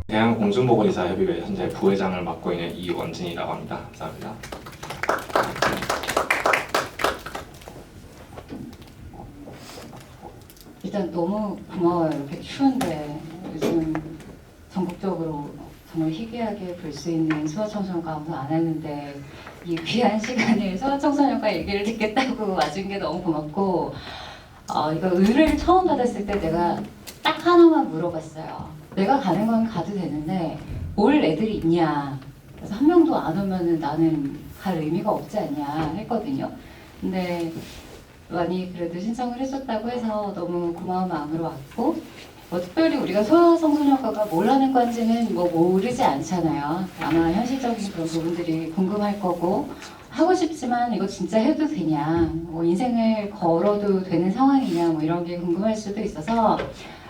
대한공중보건의사협의회 현재 부회장을 맡고 있는 이원진이라고 합니다. 감사합니다. 일단 너무 고마워요. 이렇게 추운데 요즘 전국적으로 정말 희귀하게 볼 수 있는 소아청소년과 아무도 안 했는데 이 귀한 시간에 소아청소년과 얘기를 듣겠다고 와준 게 너무 고맙고, 이거 의뢰를 처음 받았을 때 내가 딱 하나만 물어봤어요. 내가 가는 건 가도 되는데 올 애들이 있냐. 그래서 한 명도 안 오면은 나는 갈 의미가 없지 않냐 했거든요. 근데 많이 그래도 신청을 해줬다고 해서 너무 고마운 마음으로 왔고, 특별히 우리가 소아청소년과가 뭘 하는 건지는 뭐 모르지 않잖아요. 아마 현실적인 그런 부분들이 궁금할 거고, 하고 싶지만 이거 진짜 해도 되냐, 뭐 인생을 걸어도 되는 상황이냐, 뭐 이런 게 궁금할 수도 있어서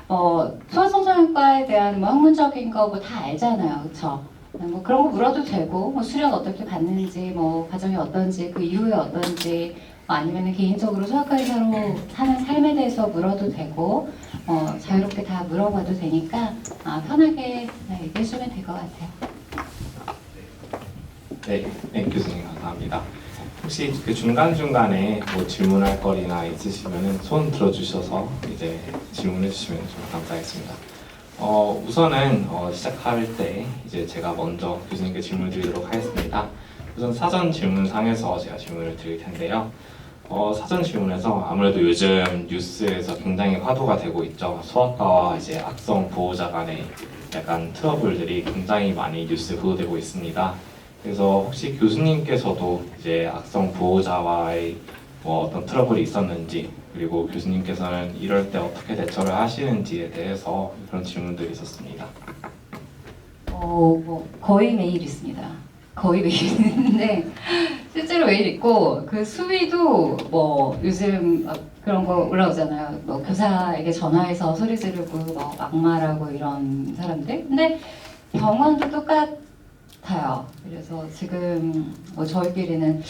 소아청소년과에 대한 뭐 학문적인 거 뭐 다 알잖아요, 그렇죠? 뭐 그런 거 물어도 되고, 뭐 수련 어떻게 받는지, 뭐 과정이 어떤지, 그 이후에 어떤지, 아니면 개인적으로 소아과 의사로 사는 삶에 대해서 물어도 되고, 자유롭게 다 물어봐도 되니까 편하게 얘기해주면 될 것 같아요. 네, 교수님 감사합니다. 혹시 그 중간중간에 뭐 질문할 거리나 있으시면은 손 들어주셔서 이제 질문해 주시면 좀 감사하겠습니다. 우선은 시작할 때 이제 제가 먼저 교수님께 질문 드리도록 하겠습니다. 우선 사전 질문상에서 제가 질문을 드릴 텐데요. 사전 질문에서 아무래도 요즘 뉴스에서 굉장히 화두가 되고 있죠. 소아과와 이제 악성 보호자 간의 약간 트러블들이 굉장히 많이 뉴스에 보도되고 있습니다. 그래서 혹시 교수님께서도 이제 악성 보호자와의 뭐 어떤 트러블이 있었는지, 그리고 교수님께서는 이럴 때 어떻게 대처를 하시는지에 대해서 그런 질문들이 있었습니다. 뭐 거의 매일 있습니다. 거의 매일 있는데 실제로 매일 있고, 그 수위도 뭐 요즘 그런 거 올라오잖아요. 뭐 교사에게 전화해서 소리 지르고 뭐 막말하고 이런 사람들. 근데 병원도 똑같아요. 그래서 지금 뭐 저희끼리는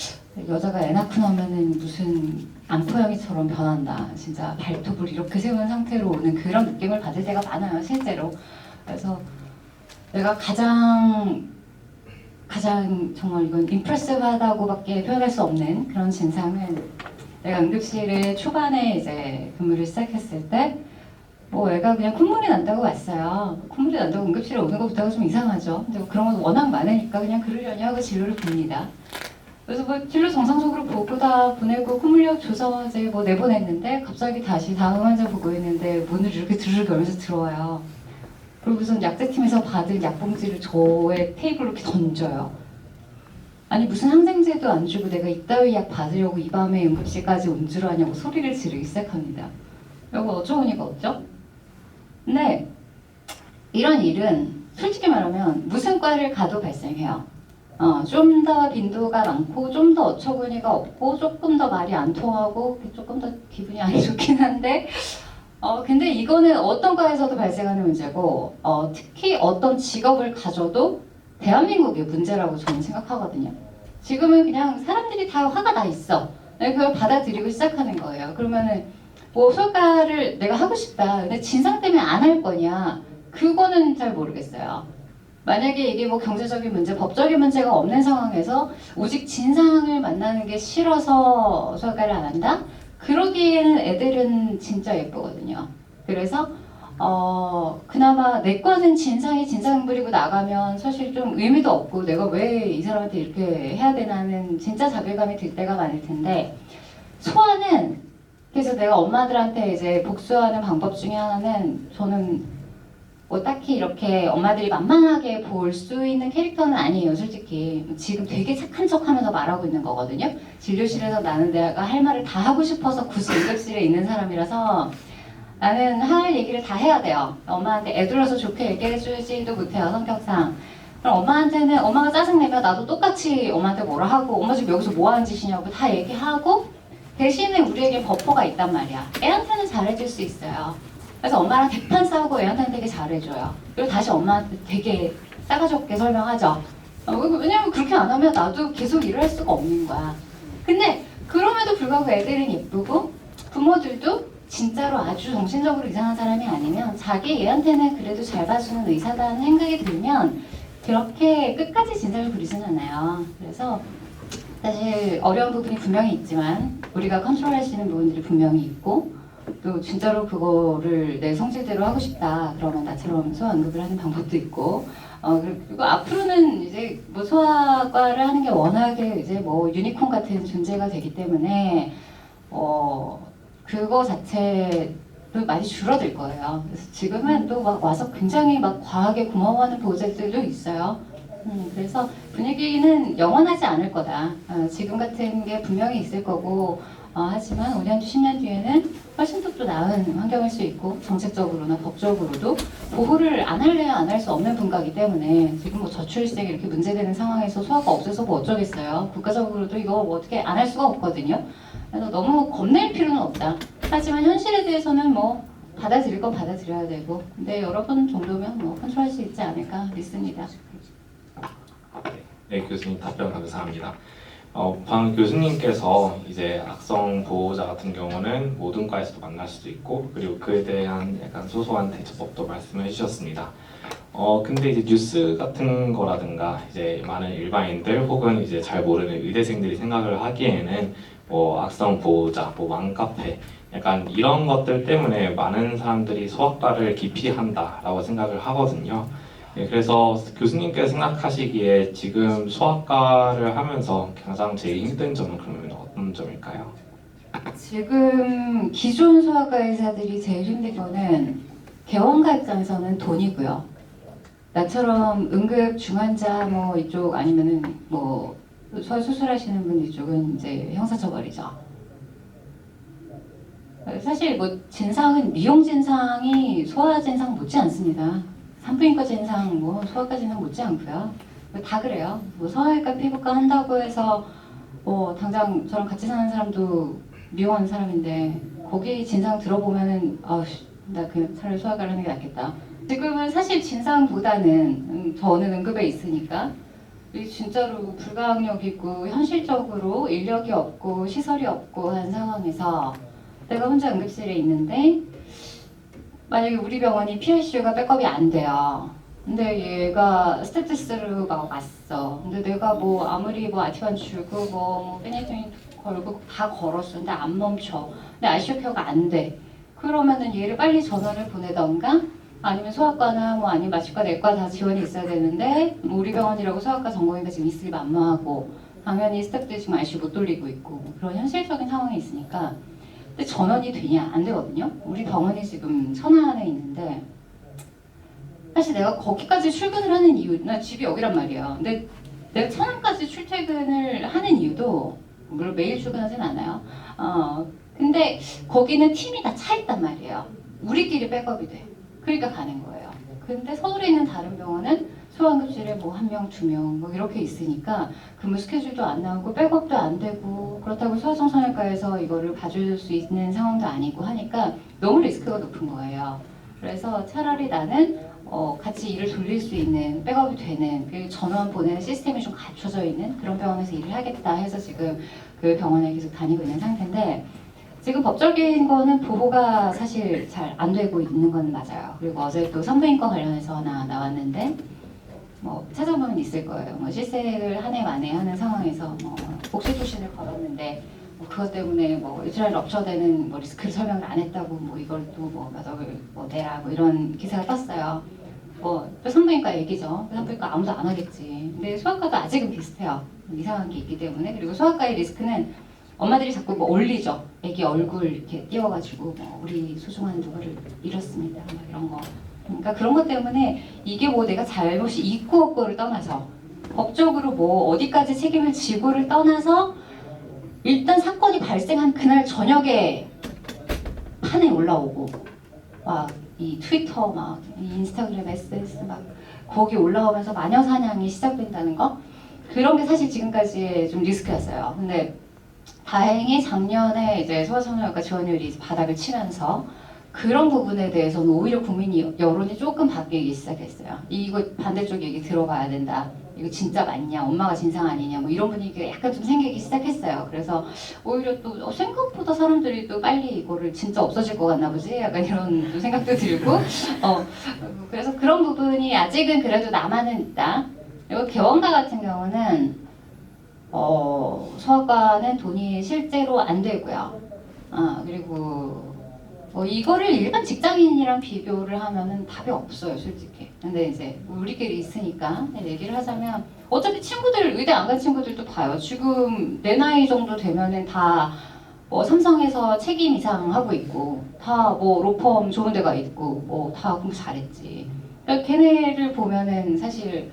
여자가 애 낳고 나면은 무슨 안포영이처럼 변한다. 진짜 발톱을 이렇게 세운 상태로 오는 그런 느낌을 받을 때가 많아요, 실제로. 그래서 내가 가장 정말 이건 임프레시브하다고밖에 표현할 수 없는 그런 진상은, 내가 응급실에 초반에 이제 근무를 시작했을 때 뭐 애가 그냥 콧물이 난다고 왔어요. 콧물이 난다고 응급실에 오는 것부터가 좀 이상하죠. 근데 뭐 그런 건 워낙 많으니까 그냥 그러려니 하고 진료를 봅니다. 그래서 뭐 진료 정상적으로 보고 다 보내고 콧물약 줘서 이제 뭐 내보냈는데, 갑자기 다시 다음 환자 보고 있는데 문을 이렇게 드르륵 열면서 들어와요. 그리고선 약제팀에서 받은 약봉지를 저의 테이블로 이렇게 던져요. 아니 무슨 항생제도 안 주고 내가 이따위 약 받으려고 이 밤에 응급실까지 온 줄 아냐고 소리를 지르기 시작합니다. 이거 어처구니가 없죠? 근데 이런 일은 솔직히 말하면 무슨 과를 가도 발생해요. 좀 더 빈도가 많고, 좀 더 어처구니가 없고, 조금 더 말이 안 통하고, 조금 더 기분이 안 좋긴 한데, 근데 이거는 어떤 과에서도 발생하는 문제고, 특히 어떤 직업을 가져도 대한민국의 문제라고 저는 생각하거든요. 지금은 그냥 사람들이 다 화가 나 있어. 그걸 받아들이고 시작하는 거예요. 그러면은 뭐 소아과를 내가 하고 싶다. 근데 진상 때문에 안 할 거냐? 그거는 잘 모르겠어요. 만약에 이게 뭐 경제적인 문제, 법적인 문제가 없는 상황에서 오직 진상을 만나는 게 싫어서 소아과를 안 한다? 그러기에는 애들은 진짜 예쁘거든요. 그래서 그나마 내 과는 진상이 진상 부리고 나가면 사실 좀 의미도 없고, 내가 왜 이 사람한테 이렇게 해야 되나는 진짜 자괴감이 들 때가 많을 텐데, 소아는, 그래서 내가 엄마들한테 이제 복수하는 방법 중에 하나는, 저는 뭐 딱히 이렇게 엄마들이 만만하게 볼 수 있는 캐릭터는 아니에요, 솔직히. 지금 되게 착한 척 하면서 말하고 있는 거거든요. 진료실에서 나는 내가 할 말을 다 하고 싶어서 굳이 응급실에 있는 사람이라서 나는 할 얘기를 다 해야 돼요. 엄마한테 애들어서 좋게 얘기해주지도 못해요, 성격상. 그럼 엄마한테는, 엄마가 짜증내면 나도 똑같이 엄마한테 뭐라 하고, 엄마 지금 여기서 뭐 하는 짓이냐고 다 얘기하고, 대신에 우리에게 버퍼가 있단 말이야. 애한테는 잘해줄 수 있어요. 그래서 엄마랑 대판 싸우고 애한테는 되게 잘해줘요. 그리고 다시 엄마한테 되게 싸가지 없게 설명하죠. 왜냐면 그렇게 안 하면 나도 계속 일을 할 수가 없는 거야. 근데 그럼에도 불구하고 애들은 예쁘고, 부모들도 진짜로 아주 정신적으로 이상한 사람이 아니면 자기 애한테는 그래도 잘 봐주는 의사다는 생각이 들면 그렇게 끝까지 진상을 부리진 않아요. 그래서 사실 어려운 부분이 분명히 있지만 우리가 컨트롤할 수 있는 부분들이 분명히 있고 또 진짜로 그거를 내 성질대로 하고 싶다 그러면 나처럼 소아 응급을 하는 방법도 있고 그리고 앞으로는 이제 뭐 소아과를 하는 게 워낙에 이제 뭐 유니콘 같은 존재가 되기 때문에 그거 자체도 많이 줄어들 거예요. 그래서 지금은 또 막 와서 굉장히 막 과하게 고마워하는 보호자들도 있어요. 그래서 분위기는 영원하지 않을 거다. 지금 같은 게 분명히 있을 거고 하지만 5년 뒤, 10년 뒤에는 훨씬 더 또 나은 환경일 수 있고 정책적으로나 법적으로도 보호를 안 할래야 안 할 수 없는 분과이기 때문에 지금 뭐 저출생이 이렇게 문제되는 상황에서 소아가 없어서 뭐 어쩌겠어요. 국가적으로도 이거 뭐 어떻게 안 할 수가 없거든요. 그래서 너무 겁낼 필요는 없다. 하지만 현실에 대해서는 뭐 받아들일 건 받아들여야 되고 근데 여러분 정도면 뭐 컨트롤할 수 있지 않을까 믿습니다. 네, 교수님 답변 감사합니다. 방 교수님께서 이제 악성 보호자 같은 경우는 모든 과에서도 만날 수도 있고 그리고 그에 대한 약간 소소한 대처법도 말씀해 주셨습니다. 근데 이제 뉴스 같은 거라든가 이제 많은 일반인들 혹은 이제 잘 모르는 의대생들이 생각을 하기에는 뭐 악성 보호자, 뭐 맘카페 약간 이런 것들 때문에 많은 사람들이 소아과를 기피한다라고 생각을 하거든요. 네, 그래서 교수님께서 생각하시기에 지금 소아과를 하면서 가장 제일 힘든 점은 그러면 어떤 점일까요? 지금 기존 소아과 의사들이 제일 힘든 거는 개원가 입장에서는 돈이고요. 나처럼 응급 중환자 뭐 이쪽 아니면은 뭐 소아 수술하시는 분 이쪽은 이제 형사처벌이죠. 사실 뭐 진상은 미용 진상이 소아 진상 못지 않습니다. 산부인과 진상, 뭐 소아과 진상 못지 않고요. 다 그래요. 뭐 성형외과, 피부과 한다고 해서 뭐 당장 저랑 같이 사는 사람도 미용하는 사람인데 거기 진상 들어보면은 나 그냥 차라리 소아과를 하는 게 낫겠다. 지금은 사실 진상보다는 저는 응급에 있으니까 진짜로 불가항력이고 현실적으로 인력이 없고 시설이 없고 한 상황에서 내가 혼자 응급실에 있는데 만약에 우리 병원이 PICU가 백업이 안 돼요. 근데 얘가 스테토스를 막 왔어. 근데 내가 뭐 아무리 뭐 아티반 주고 뭐 페니트린 걸고 다 걸었어. 근데 안 멈춰. 근데 ICU 케어가 안 돼. 그러면은 얘를 빨리 전원을 보내던가 아니면 소아과나 뭐 아니면 마취과 내과 다 지원이 있어야 되는데 뭐 우리 병원이라고 소아과 전공의가 지금 있을 만무하고 당연히 스태프들이 지금 ICU 못 돌리고 있고 그런 현실적인 상황이 있으니까 근데 전원이 되냐? 안 되거든요. 우리 병원이 지금 천안에 있는데 사실 내가 거기까지 출근을 하는 이유, 나 집이 여기란 말이에요. 근데 내가 천안까지 출퇴근을 하는 이유도 물론 매일 출근하진 않아요. 근데 거기는 팀이 다 차 있단 말이에요. 우리끼리 백업이 돼. 그러니까 가는 거예요. 근데 서울에 있는 다른 병원은 소아응급실에 뭐 1명, 2명 뭐 이렇게 있으니까 근무 스케줄도 안 나오고 백업도 안 되고 그렇다고 소아청소년과에서 이거를 봐줄 수 있는 상황도 아니고 하니까 너무 리스크가 높은 거예요. 그래서 차라리 나는 같이 일을 돌릴 수 있는 백업이 되는 그 전원 보내는 시스템이 좀 갖춰져 있는 그런 병원에서 일을 하겠다 해서 지금 그 병원에 계속 다니고 있는 상태인데 지금 법적인 거는 보호가 사실 잘 안 되고 있는 건 맞아요. 그리고 어제 또 산부인과 관련해서 하나 나왔는데 뭐 찾아보면 있을 거예요. 뭐 실색을 한 해 만에 하는 상황에서 뭐 복실부신을 걸었는데 뭐 그것 때문에 뭐 유트라인 럽처되는 뭐 리스크를 설명을 안 했다고 뭐 이걸 또 뭐 몇 억을 뭐 내라 뭐 이런 기사가 떴어요. 뭐 또 산부인과 얘기죠. 산부인과 아무도 안 하겠지. 근데 소아과도 아직은 비슷해요. 이상한 게 있기 때문에 그리고 소아과의 리스크는 엄마들이 자꾸 뭐 올리죠. 애기 얼굴 이렇게 띄워가지고 뭐 우리 소중한 누구를 잃었습니다. 뭐 이런 거. 그러니까 그런 것 때문에 이게 뭐 내가 잘못이 있고 없고를 떠나서 법적으로 뭐 어디까지 책임을 지고를 떠나서 일단 사건이 발생한 그날 저녁에 판에 올라오고 막 이 트위터 막 이 인스타그램 SNS 막 거기 올라오면서 마녀 사냥이 시작된다는 거 그런 게 사실 지금까지의 좀 리스크였어요. 근데 다행히 작년에 이제 소아청소년과 지원율이 이제 바닥을 치면서 그런 부분에 대해서는 오히려 국민이 여론이 조금 바뀌기 시작했어요. 이거 반대쪽 얘기 들어봐야 된다. 이거 진짜 맞냐? 엄마가 진상 아니냐? 뭐 이런 분위기가 약간 좀 생기기 시작했어요. 그래서 오히려 또 생각보다 사람들이 또 빨리 이거를 진짜 없어질 것 같나 보지? 약간 이런 또 생각도 들고 그래서 그런 부분이 아직은 그래도 남아는 있다. 그리고 개원가 같은 경우는 소아과는 돈이 실제로 안 되고요. 그리고 이거를 일반 직장인이랑 비교를 하면은 답이 없어요, 솔직히. 근데 이제 우리끼리 있으니까 얘기를 하자면 어차피 친구들, 의대 안 간 친구들도 봐요. 지금 내 나이 정도 되면은 다 삼성에서 책임 이상 하고 있고, 다 로펌 좋은 데가 있고, 다 공부 잘했지. 그러니까 걔네를 보면은 사실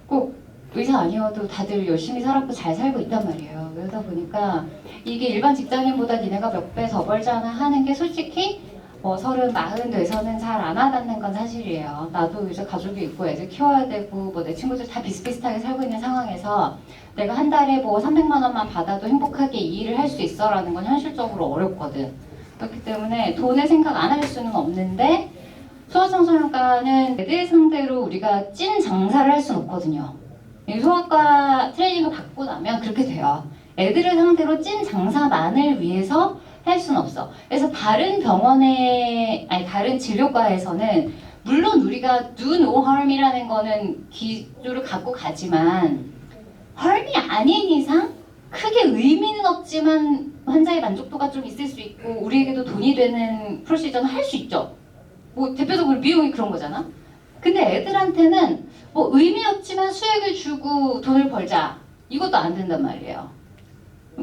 꼭 의사 아니어도 다들 열심히 살았고 잘 살고 있단 말이에요. 그러다 보니까 이게 일반 직장인보다 니네가 몇 배 더 벌잖아 하는 게 솔직히 30, 40 돼서는 잘 안 와닿는 건 사실이에요. 나도 이제 가족이 있고 애들 키워야 되고 내 친구들 다 비슷비슷하게 살고 있는 상황에서 내가 한 달에 300만 원만 받아도 행복하게 이 일을 할 수 있어라는 건 현실적으로 어렵거든. 그렇기 때문에 돈을 생각 안 할 수는 없는데 소아청소년과는 애들 상대로 우리가 찐 장사를 할 수는 없거든요. 소아과 트레이닝을 받고 나면 그렇게 돼요. 애들을 상대로 찐 장사만을 위해서 할 수는 없어. 그래서 다른 다른 진료과에서는 물론 우리가 do no harm이라는 거는 기조를 갖고 가지만 harm이 아닌 이상 크게 의미는 없지만 환자의 만족도가 좀 있을 수 있고 우리에게도 돈이 되는 프로시저는 할 수 있죠. 대표적으로 미용이 그런 거잖아. 근데 애들한테는 의미 없지만 수액을 주고 돈을 벌자. 이것도 안 된단 말이에요.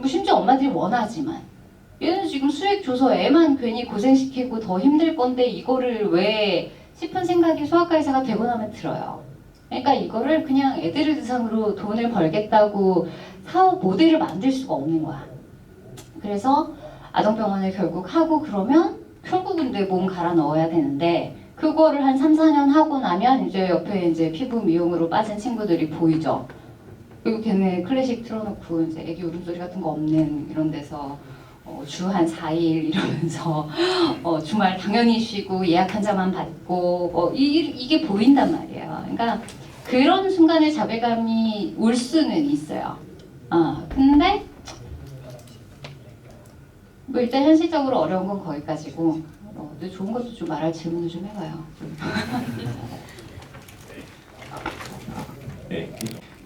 심지어 엄마들이 원하지만. 얘는 지금 수액 줘서 애만 괜히 고생시키고 더 힘들 건데 이거를 왜 싶은 생각이 소아과 의사가 되고 나면 들어요. 그러니까 이거를 그냥 애들을 대상으로 돈을 벌겠다고 사업 모델을 만들 수가 없는 거야. 그래서 아동병원을 결국 하고 그러면 결국은 내 몸 갈아 넣어야 되는데 그거를 한 3, 4년 하고 나면 이제 옆에 이제 피부 미용으로 빠진 친구들이 보이죠. 그리고 걔네 클래식 틀어놓고 이제 애기 울음소리 같은 거 없는 이런 데서 주 한 4일 이러면서 주말 당연히 쉬고 예약 환자만 받고 이게 보인단 말이에요. 그러니까 그런 순간에 자괴감이 올 수는 있어요. 근데 일단 현실적으로 어려운 건 거기까지고 근데 좋은 것도 좀 말할 질문을 좀 해봐요. 네,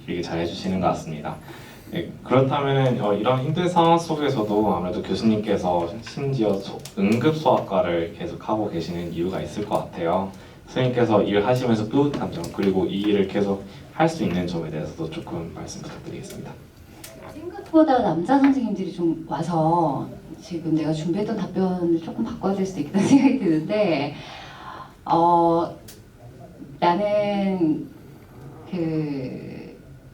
길게 잘 해주시는 것 같습니다. 네, 그렇다면 이런 힘든 상황 속에서도 아무래도 교수님께서 심지어 응급소아과를 계속 하고 계시는 이유가 있을 것 같아요. 선생님께서 일하시면서 뿌듯한 점 그리고 이 일을 계속 할 수 있는 점에 대해서도 조금 말씀 부탁드리겠습니다. 생각보다 남자 선생님들이 좀 와서 지금 내가 준비했던 답변을 조금 바꿔야 될 수도 있겠다는 생각이 드는데 나는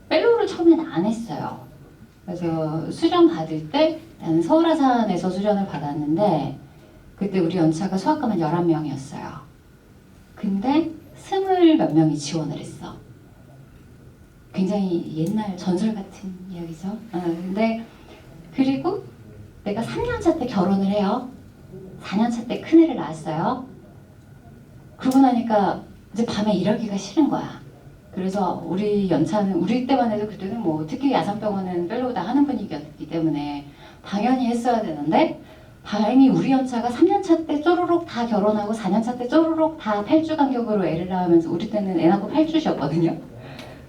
펠로우를 처음에는 안 했어요. 그래서 수련 받을 때 나는 서울아산에서 수련을 받았는데 그때 우리 연차가 소아과만 11명이었어요. 근데 20몇 명이 지원을 했어. 굉장히 옛날 전설 같은 이야기죠. 근데 그리고 내가 3년차 때 결혼을 해요. 4년차 때 큰애를 낳았어요. 그러고 나니까 이제 밤에 일하기가 싫은 거야. 그래서 우리 연차는 우리 때만 해도 그때는 특히 야산병원은 펠로우 다 하는 분위기였기 때문에 당연히 했어야 되는데 다행히 우리 연차가 3년차 때 쪼르륵 다 결혼하고 4년차 때 쪼르륵 다 8주 간격으로 애를 낳으면서 우리 때는 애 낳고 8주셨거든요.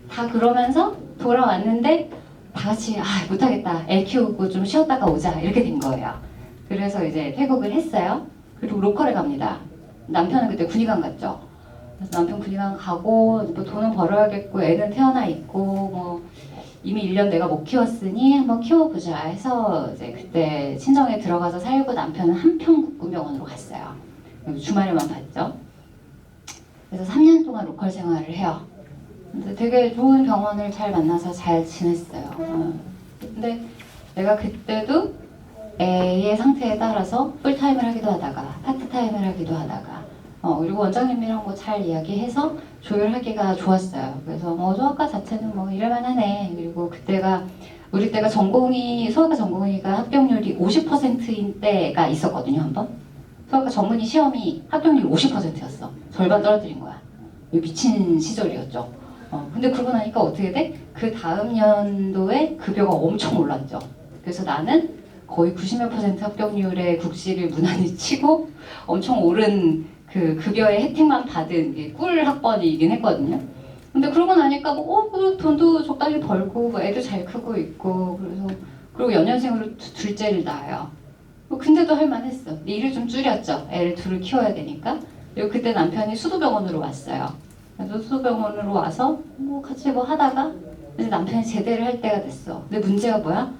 다 그러면서 돌아왔는데 다 같이 못하겠다. 애 키우고 좀 쉬었다가 오자 이렇게 된 거예요. 그래서 이제 퇴국을 했어요. 그리고 로컬에 갑니다. 남편은 그때 군의관 갔죠. 그래서 남편 군의관 가고 돈은 벌어야겠고 애는 태어나 있고 이미 1년 내가 못 키웠으니 한번 키워보자 해서 이제 그때 친정에 들어가서 살고 남편은 한평국군병원으로 갔어요. 주말에만 봤죠. 그래서 3년 동안 로컬 생활을 해요. 근데 되게 좋은 병원을 잘 만나서 잘 지냈어요. 근데 내가 그때도 애의 상태에 따라서 풀타임을 하기도 하다가 파트타임을 하기도 하다가 그리고 원장님이랑 잘 이야기해서 조율하기가 좋았어요. 그래서 소아과 자체는 이럴만하네. 그리고 우리 때가 소아과 전공의가 합격률이 50%인 때가 있었거든요, 한 번. 소아과 전문의 시험이 합격률 50%였어. 절반 떨어뜨린 거야. 미친 시절이었죠. 근데 그러고 나니까 어떻게 돼? 그 다음 연도에 급여가 엄청 올랐죠. 그래서 나는 거의 90몇 % 합격률의 국시를 무난히 치고 엄청 오른 그 급여의 혜택만 받은 꿀 학번이긴 했거든요. 근데 그러고 나니까 뭐 돈도 적당히 벌고 뭐 애도 잘 크고 있고 그래서 그리고 연년생으로 둘째를 낳아요. 근데도 할만했어. 일을 좀 줄였죠. 애를 둘을 키워야 되니까. 그리고 그때 남편이 수도병원으로 왔어요. 그래서 수도병원으로 와서 뭐 같이 뭐 하다가 이제 남편이 제대를 할 때가 됐어. 근데 문제가 뭐야?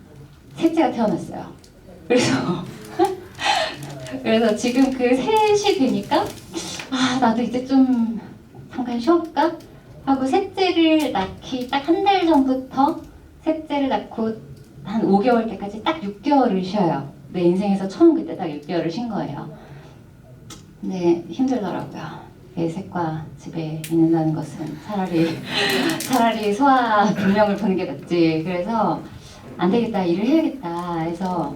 셋째가 태어났어요. 그래서 지금 그 셋이 되니까 나도 이제 좀 잠깐 쉬어볼까? 하고 셋째를 낳기 딱 한 달 전부터 셋째를 낳고 한 5개월 때까지 딱 6개월을 쉬어요. 내 인생에서 처음 그때 딱 6개월을 쉰 거예요. 근데 힘들더라고요. 애 셋과 집에 있는다는 것은 차라리 소아 분명을 보는 게 낫지. 그래서 안 되겠다, 일을 해야겠다 해서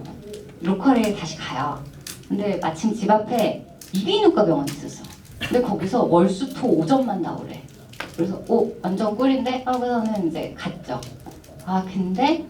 로컬에 다시 가요. 근데 마침 집 앞에 이비인후과 병원이 있었어. 근데 거기서 월수토 오전만 나오래. 그래서 완전 꿀인데 하고서는 이제 갔죠. 근데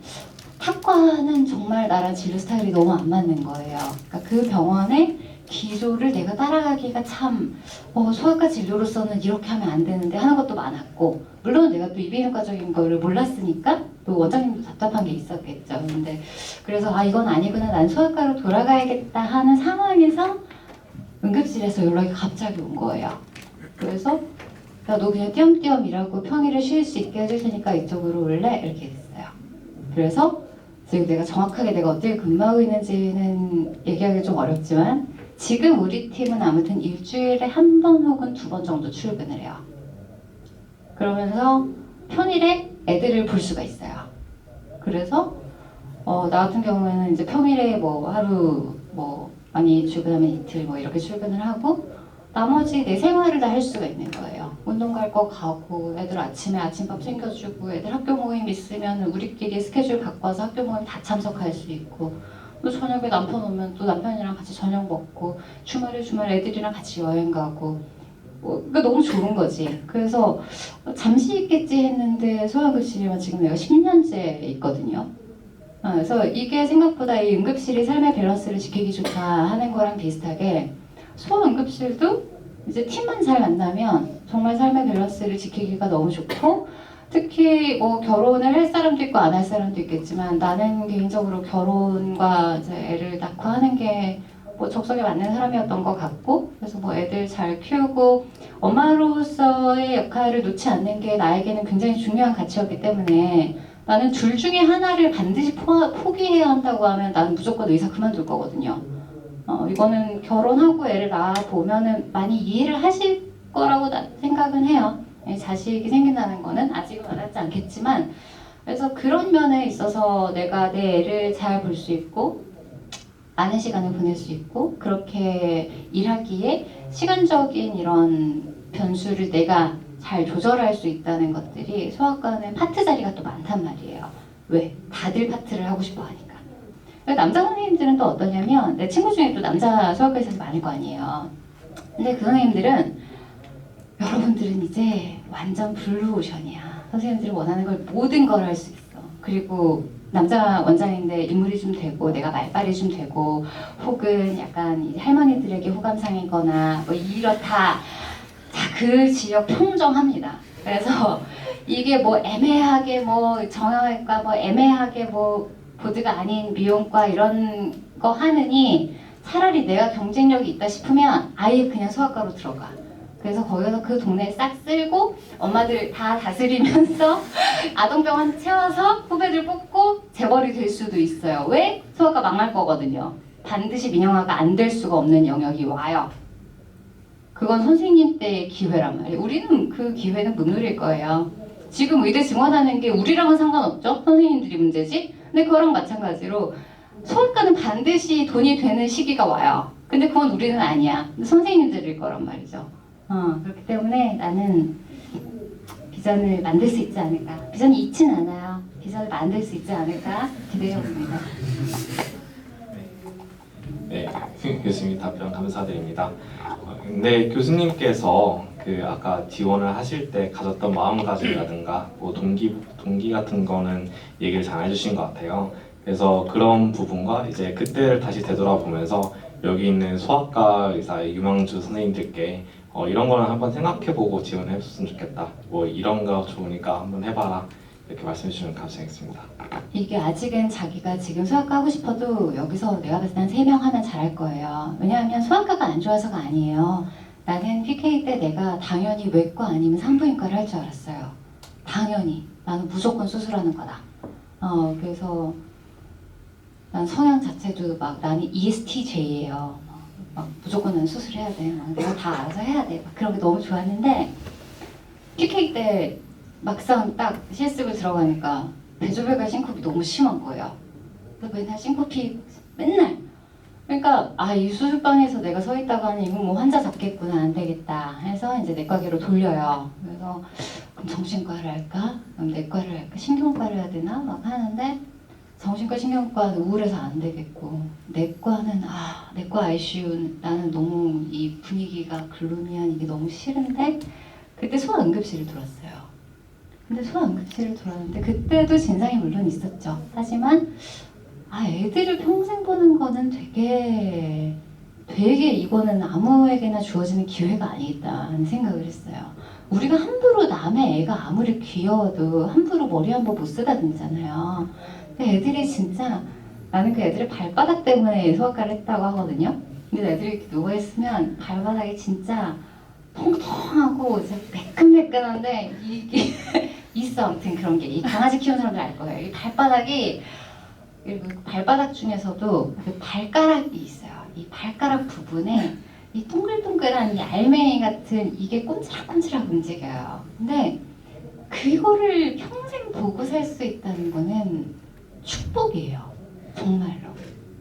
탁과는 정말 나랑 진료 스타일이 너무 안 맞는 거예요. 그러니까 그 병원의 기조를 내가 따라가기가 참 소아과 진료로서는 이렇게 하면 안 되는데 하는 것도 많았고, 물론 내가 또 이비인후과적인 거를 몰랐으니까 또 원장님도 답답한 게 있었겠죠. 근데 그래서 이건 아니구나, 난 소아과로 돌아가야겠다 하는 상황에서 응급실에서 연락이 갑자기 온 거예요. 그래서 야, 너 그냥 띄엄띄엄 일하고 평일에 쉴 수 있게 해줄 테니까 이쪽으로 올래? 이렇게 했어요. 그래서 지금 내가 정확하게 내가 어떻게 근무하고 있는지는 얘기하기 좀 어렵지만 지금 우리 팀은 아무튼 일주일에 한 번 혹은 2번 정도 출근을 해요. 그러면서 평일에 애들을 볼 수가 있어요. 그래서 나 같은 경우에는 이제 평일에 뭐 하루 뭐 많이 출근하면 이틀 뭐 이렇게 출근을 하고 나머지 내 생활을 다 할 수가 있는 거예요. 운동 갈 거 가고, 애들 아침에 아침밥 챙겨주고, 애들 학교 모임 있으면 우리끼리 스케줄 바꿔서 학교 모임 다 참석할 수 있고, 또 저녁에 남편 오면 또 남편이랑 같이 저녁 먹고, 주말에 애들이랑 같이 여행 가고, 그러니까 너무 좋은 거지. 그래서 잠시 있겠지 했는데 소아응급실에만 지금 내가 10년째 있거든요. 그래서 이게 생각보다 이 응급실이 삶의 밸런스를 지키기 좋다 하는 거랑 비슷하게 소아응급실도 이제 팀만 잘 만나면 정말 삶의 밸런스를 지키기가 너무 좋고, 특히 뭐 결혼을 할 사람도 있고 안 할 사람도 있겠지만 나는 개인적으로 결혼과 이제 애를 낳고 하는 게 뭐 적성에 맞는 사람이었던 것 같고, 그래서 뭐 애들 잘 키우고 엄마로서의 역할을 놓지 않는 게 나에게는 굉장히 중요한 가치였기 때문에 나는 둘 중에 하나를 반드시 포기해야 한다고 하면 나는 무조건 의사 그만둘 거거든요. 이거는 결혼하고 애를 낳아보면은 많이 이해를 하실 거라고 생각은 해요. 자식이 생긴다는 거는 아직은 와닿지 않겠지만, 그래서 그런 면에 있어서 내가 내 애를 잘 볼 수 있고 많은 시간을 보낼 수 있고 그렇게 일하기에 시간적인 이런 변수를 내가 잘 조절할 수 있다는 것들이 소아과는 파트 자리가 또 많단 말이에요. 왜? 다들 파트를 하고 싶어 하니까. 남자 선생님들은 또 어떠냐면, 내 친구 중에 또 남자 소아과 의사도 많을 거 아니에요. 근데 그 선생님들은 여러분들은 이제 완전 블루오션이야. 선생님들이 원하는 걸 모든 걸 할 수 있어. 그리고 남자 원장인데 인물이 좀 되고 내가 말빨이 좀 되고 혹은 약간 이제 할머니들에게 호감상이거나 뭐 이렇다. 자, 그 지역 평정합니다. 그래서 이게 뭐 애매하게 뭐 정형외과 뭐 애매하게 뭐 보드가 아닌 미용과 이런 거 하느니 차라리 내가 경쟁력이 있다 싶으면 아예 그냥 소아과로 들어가. 그래서 거기서 그 동네에 싹 쓸고 엄마들 다 다스리면서 아동병원 채워서 후배들 뽑고 재벌이 될 수도 있어요. 왜? 소아과 망할 거거든요. 반드시 민영화가 안 될 수가 없는 영역이 와요. 그건 선생님 때의 기회란 말이에요. 우리는 그 기회는 못 누릴 거예요. 지금 의대 증원하는 게 우리랑은 상관없죠. 선생님들이 문제지. 근데 그거랑 마찬가지로 소아과는 반드시 돈이 되는 시기가 와요. 근데 그건 우리는 아니야. 선생님들일 거란 말이죠. 그렇기 때문에 나는 비전을 만들 수 있지 않을까. 비전이 있진 않아요. 비전을 만들 수 있지 않을까 기대해 봅니다. 네, 네, 교수님 답변 감사드립니다. 근데 교수님께서 그 아까 지원을 하실 때 가졌던 마음가짐이라든가 뭐 동기 같은 거는 얘기를 잘 해주신 것 같아요. 그래서 그런 부분과 이제 그때를 다시 되돌아보면서 여기 있는 소아과 의사의 유망주 선생님들께 이런 거는 한번 생각해보고 지원을 해줬으면 좋겠다. 뭐 이런 거 좋으니까 한번 해봐라. 이렇게 말씀해 주시면 감사하겠습니다. 이게 아직은 자기가 지금 소아과 하고 싶어도 여기서 내가 봤을 때 한 3명 하면 잘할 거예요. 왜냐하면 소아과가 안 좋아서가 아니에요. 나는 PK 때 내가 당연히 외과 아니면 산부인과를 할 줄 알았어요. 당연히. 나는 무조건 수술하는 거다. 그래서 난 성향 자체도 막 나는 ESTJ예요. 막 무조건 난 수술해야 돼. 막 내가 다 알아서 해야 돼. 막 그런 게 너무 좋았는데 PK 때 막상 딱 실습을 들어가니까 배조배가 싱코피 너무 심한 거예요. 그래서 맨날 싱코피 맨날. 그러니까 이 수술방에서 내가 서 있다가는 이거 뭐 환자 잡겠구나 안 되겠다 해서 이제 내과계로 돌려요. 그래서 그럼 정신과를 할까? 그럼 내과를 할까? 신경과를 해야 되나? 막 하는데 정신과 신경과는 우울해서 안 되겠고 내과는 내과 ICU 나는 너무 이 분위기가 글루미한 이게 너무 싫은데 그때 소아응급실을 들어왔어요. 근데 소아응급실을 들어왔는데 그때도 진상이 물론 있었죠. 하지만 애들을 평생 보는 거는 되게 이거는 아무에게나 주어지는 기회가 아니겠다 하는 생각을 했어요. 우리가 함부로 남의 애가 아무리 귀여워도 함부로 머리 한 번 못 쓰다듬잖아요. 근데 애들이 진짜 나는 그 애들의 발바닥 때문에 소아과를 했다고 하거든요. 근데 애들이 이렇게 누워있으면 발바닥이 진짜 통통하고 매끈매끈한데 이게 있어. 아무튼 그런 게 이 강아지 키우는 사람들 알 거예요. 이 발바닥이 그리고 발바닥 중에서도 그 발가락이 있어요. 이 발가락 부분에 이 동글동글한 이 알맹이 같은 이게 꼼지락꼼지락 움직여요. 근데 그거를 평생 보고 살 수 있다는 거는 축복이에요. 정말로.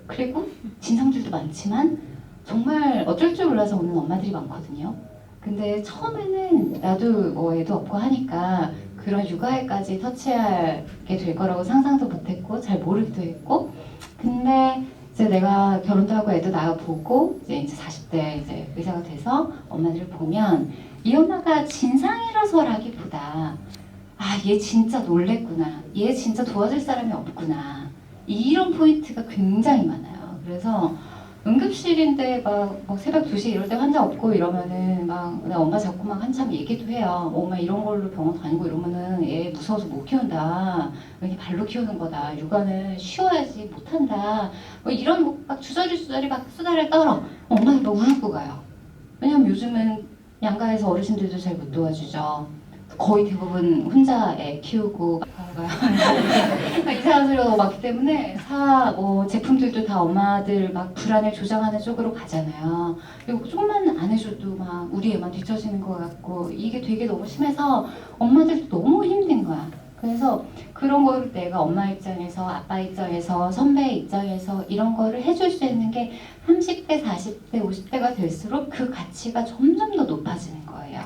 그리고 진상들도 많지만 정말 어쩔 줄 몰라서 오는 엄마들이 많거든요. 근데 처음에는 나도 뭐 애도 없고 하니까 그런 육아에까지 터치하게 될 거라고 상상도 못했고 잘 모르기도 했고 근데 이제 내가 결혼도 하고 애도 낳아보고 이제 40대 이제 의사가 돼서 엄마들을 보면 이 엄마가 진상이라서라기보다 얘 진짜 놀랬구나 얘 진짜 도와줄 사람이 없구나 이런 포인트가 굉장히 많아요. 그래서 응급실인데 막 새벽 2시 이럴 때 환자 없고 이러면은 막 나 엄마 자꾸 막 한참 얘기도 해요. 엄마 이런 걸로 병원 다니고 이러면은 얘 무서워서 못 키운다. 이게 발로 키우는 거다. 육아는 쉬워야지 못한다. 뭐 이런 막 주저리 막 수다를 떨어. 엄마가 막 울고 가요. 왜냐면 요즘은 양가에서 어르신들도 잘 못 도와주죠. 거의 대부분 혼자 애 키우고 이상한 소리가 너무 많기 때문에 제품들도 다 엄마들 막 불안을 조장하는 쪽으로 가잖아요. 그리고 조금만 안 해줘도 막 우리 애만 뒤처지는 것 같고 이게 되게 너무 심해서 엄마들도 너무 힘든 거야. 그래서 그런 거를 내가 엄마 입장에서 아빠 입장에서 선배 입장에서 이런 거를 해줄 수 있는 게 30대, 40대, 50대가 될수록 그 가치가 점점 더 높아지는 거예요.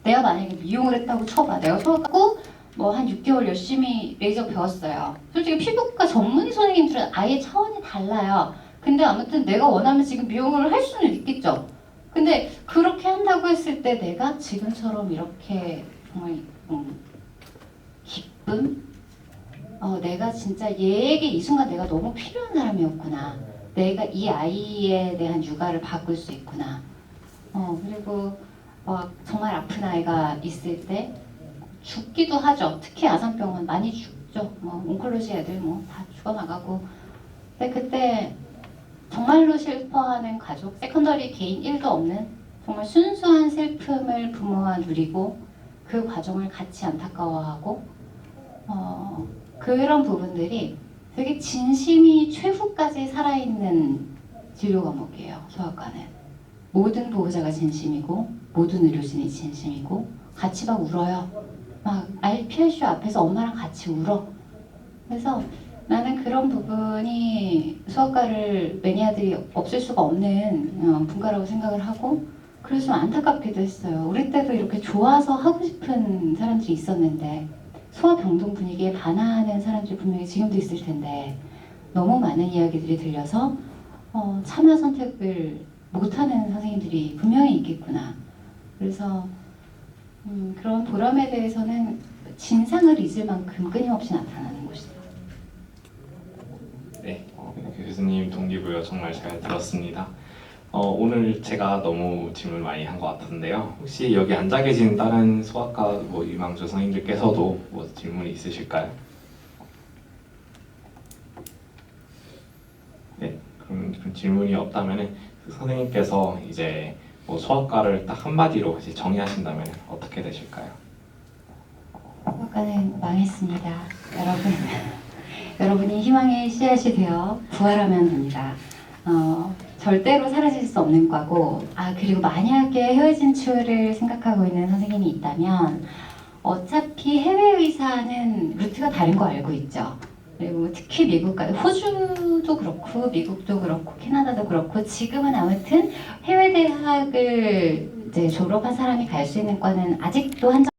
내가 만약에 미용을 했다고 쳐봐. 내가 수학하고 뭐 한 6개월 열심히 레이저 배웠어요. 솔직히 피부과 전문의 선생님들은 아예 차원이 달라요. 근데 아무튼 내가 원하면 지금 미용을 할 수는 있겠죠. 근데 그렇게 한다고 했을 때 내가 지금처럼 이렇게 정말 기쁨? 내가 진짜 얘에게 이 순간 내가 너무 필요한 사람이었구나. 내가 이 아이에 대한 육아를 바꿀 수 있구나. 그리고 정말 아픈 아이가 있을 때 죽기도 하죠. 특히 아산병은 많이 죽죠. 옹콜로지 애들 다 죽어나가고. 근데 그때 정말로 슬퍼하는 가족, 세컨더리 개인 1도 없는 정말 순수한 슬픔을 부모가 누리고 그 과정을 같이 안타까워하고 그런 부분들이 되게 진심이 최후까지 살아있는 진료 과목이에요. 소아과는. 모든 보호자가 진심이고 모든 의료진이 진심이고 같이 막 울어요. 막 RPL쇼 앞에서 엄마랑 같이 울어. 그래서 나는 그런 부분이 수학과를 매니아들이 없을 수가 없는 분과라고 생각을 하고 그래서 좀 안타깝기도 했어요. 우리 때도 이렇게 좋아서 하고 싶은 사람들이 있었는데 소아병동 분위기에 반하는 사람들이 분명히 지금도 있을 텐데 너무 많은 이야기들이 들려서 참여 선택을 못하는 선생님들이 분명히 있겠구나. 그래서 그런 보람에 대해서는 진상을 잊을 만큼 끊임없이 나타나는 것이다. 네, 교수님 동기부여 정말 잘 들었습니다. 오늘 제가 너무 질문 많이 한 것 같은데요. 혹시 여기 앉아 계신 다른 수학과 유망주 선생님들께서도 질문이 있으실까요? 네, 그럼 질문이 없다면은 선생님께서 이제 수학과를 딱 한마디로 이제 정의하신다면 어떻게 되실까요? 수학과는 망했습니다. 여러분, 여러분이 희망의 씨앗이 되어 부활하면 됩니다. 절대로 사라질 수 없는 과고, 그리고 만약에 해외 진출을 생각하고 있는 선생님이 있다면 어차피 해외 의사는 루트가 다른 거 알고 있죠. 그리고 특히 미국까지, 호주도 그렇고 미국도 그렇고 캐나다도 그렇고 지금은 아무튼 해외 대학을 이제 졸업한 사람이 갈 수 있는 과는 아직도 한정